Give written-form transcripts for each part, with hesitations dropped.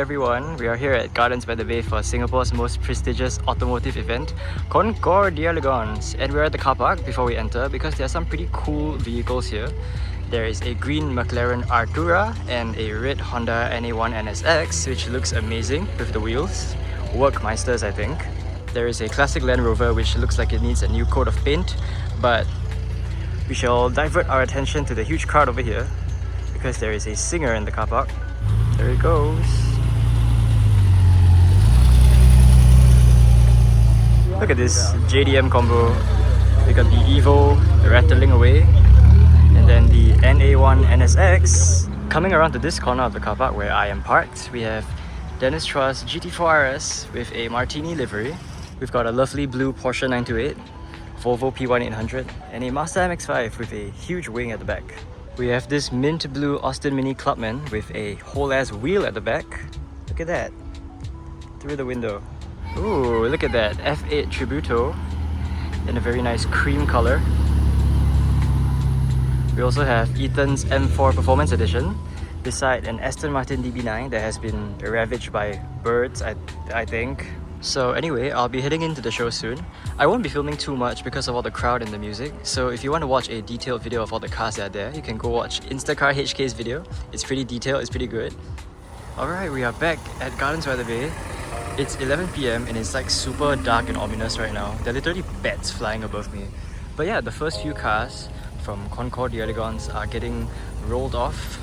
everyone, we are here at Gardens by the Bay for Singapore's most prestigious automotive event, Concours, and we're at the car park before we enter because there are some pretty cool vehicles here. There is a green McLaren Artura and a red Honda NA1 NSX, which looks amazing with the wheels. Workmeisters, I think. There is a classic Land Rover which looks like it needs a new coat of paint, but we shall divert our attention to the huge crowd over here because there is a singer in the car park. There he goes. Look at this JDM combo. We got the Evo rattling away, and then the NA1 NSX. Coming around to this corner of the car park where I am parked, we have Dennis Truss GT4 RS with a Martini livery. We've got a lovely blue Porsche 928, Volvo P1800, and a Mazda MX-5 with a huge wing at the back. We have this mint blue Austin Mini Clubman with a whole ass wheel at the back. Look at that, through the window. Ooh, look at that F8 Tributo in a very nice cream color. We also have Ethan's M4 Performance Edition beside an Aston Martin DB9 that has been ravaged by birds, I think. So anyway, I'll be heading into the show soon. I won't be filming too much because of all the crowd and the music, so if you want to watch a detailed video of all the cars that are there, you can go watch Instacar HK's video. It's pretty detailed, it's pretty good. Alright, we are back at Gardens by the Bay. It's 11 PM and it's like super dark and ominous right now. There are literally bats flying above me. But yeah, the first few cars from Concours are getting rolled off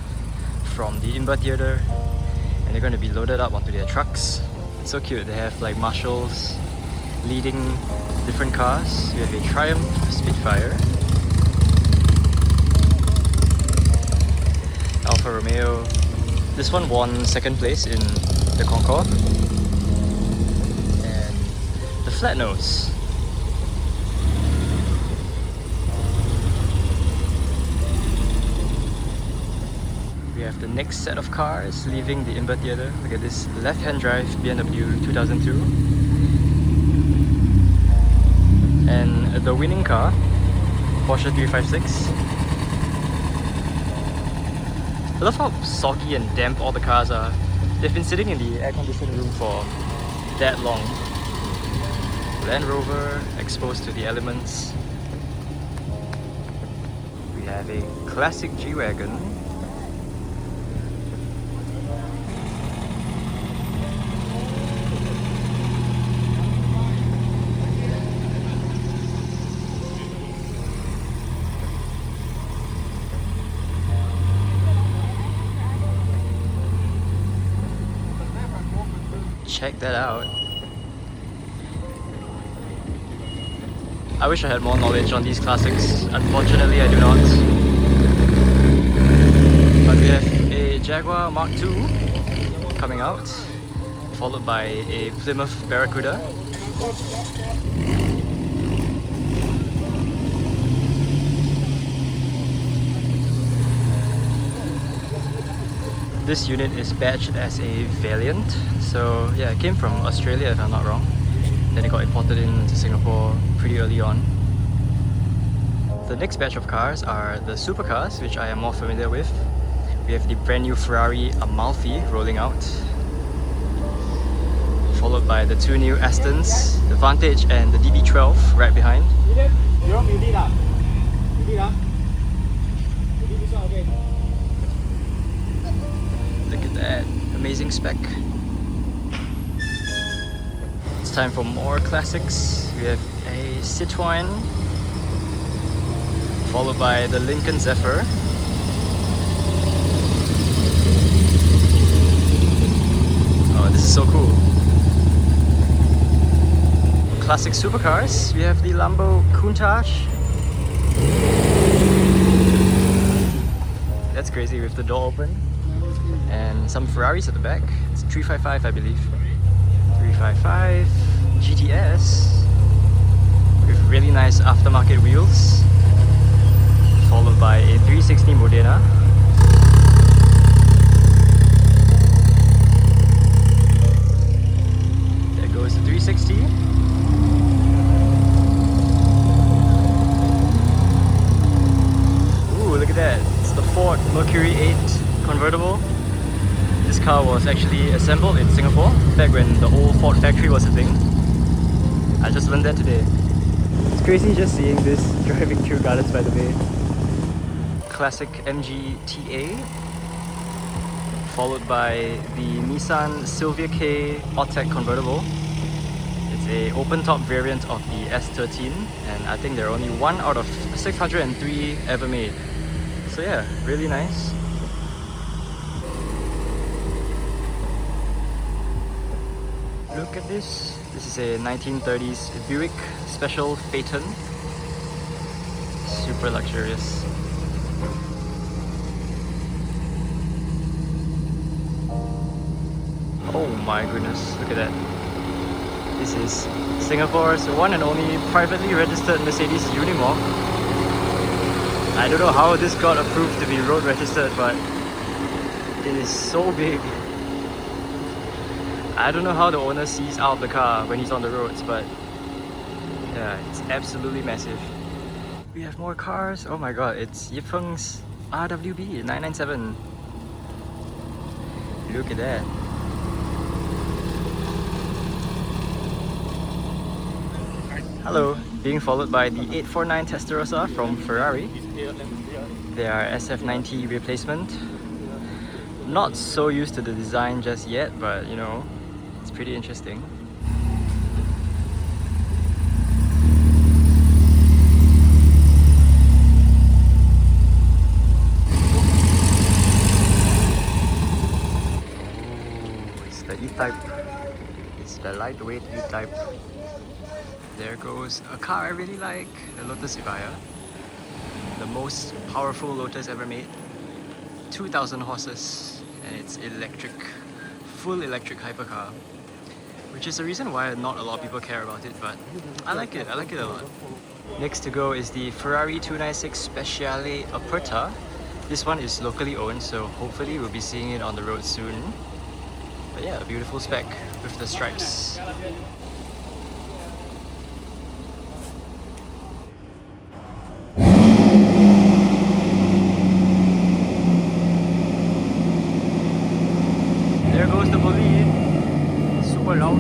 from the IMBA theatre, and they're going to be loaded up onto their trucks. It's so cute. They have like marshals leading different cars. We have a Triumph Spitfire, Alfa Romeo. This one won second place in the Concours. And the Flat Nose. We have the next set of cars leaving the IMBA theatre. Look at this left-hand drive BMW 2002. And the winning car, Porsche 356. I love how soggy and damp all the cars are. They've been sitting in the air-conditioned room for that long. Land Rover exposed to the elements. We have a classic G-Wagon. Check that out. I wish I had more knowledge on these classics. Unfortunately, I do not. But we have a Jaguar Mark II coming out, followed by a Plymouth Barracuda. This unit is badged as a Valiant, so yeah, it came from Australia if I'm not wrong. Then it got imported into Singapore pretty early on. The next batch of cars are the supercars, which I am more familiar with. We have the brand new Ferrari Amalfi rolling out, followed by the two new Astons, the Vantage and the DB12 right behind. Look at that, amazing spec. It's time for more classics. We have a Citroën, followed by the Lincoln Zephyr. Oh, this is so cool. Classic supercars, we have the Lambo Countach. That's crazy with the door open. And some Ferraris at the back. It's 355, I believe. 355 GTS with really nice aftermarket wheels, followed by a 360 Modena. There goes the 360. Ooh, look at that. It's the Ford Mercury 8 convertible. This car was actually assembled in Singapore back when the old Ford factory was a thing. I just learned that today. It's crazy just seeing this driving through Gardens by the Bay. Classic MG TA, followed by the Nissan Silvia K Autotech convertible. It's a open-top variant of the S13, and I think they're only one out of 603 ever made. So yeah, really nice. Look at this. This is a 1930s Buick Special Phaeton. Super luxurious. Oh my goodness, look at that. This is Singapore's one and only privately registered Mercedes Unimog. I don't know how this got approved to be road registered, but it is so big. I don't know how the owner sees out of the car when he's on the roads, but yeah, it's absolutely massive. We have more cars. Oh my god, it's Yipeng's RWB 997. Look at that. Hello, being followed by the 849 Testarossa from Ferrari. They are SF90 replacement. Not so used to the design just yet, but you know, it's pretty interesting. Oh, it's the E-Type. It's the lightweight E-Type. There goes a car I really like, the Lotus Evija. The most powerful Lotus ever made. 2,000 horses, and it's electric, full electric hypercar. Which is the reason why not a lot of people care about it, but I like it a lot. Next to go is the Ferrari 296 Speciale Aperta. This one is locally owned, so hopefully we'll be seeing it on the road soon. But yeah, a beautiful spec with the stripes. There goes the Bolide, super loud.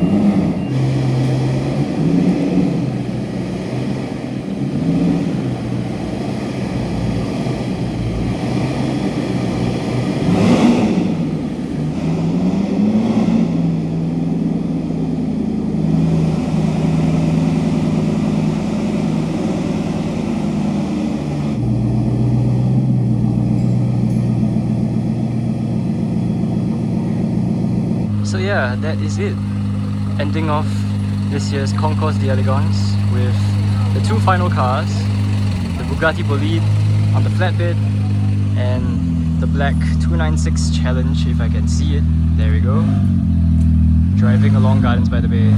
So yeah, that is it. Ending off this year's Concours d'Elegance with the two final cars, the Bugatti Bolide on the flatbed and the black 296 Challenge, if I can see it. There we go. Driving along Gardens by the Bay.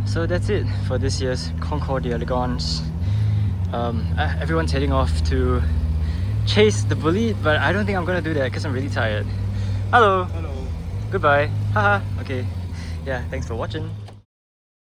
So that's it for this year's Concours d'Elegance. Everyone's heading off to chase the Bolide, but I don't think I'm gonna do that because I'm really tired. Hello! Hello. Goodbye! Haha! Okay. Yeah, thanks for watching.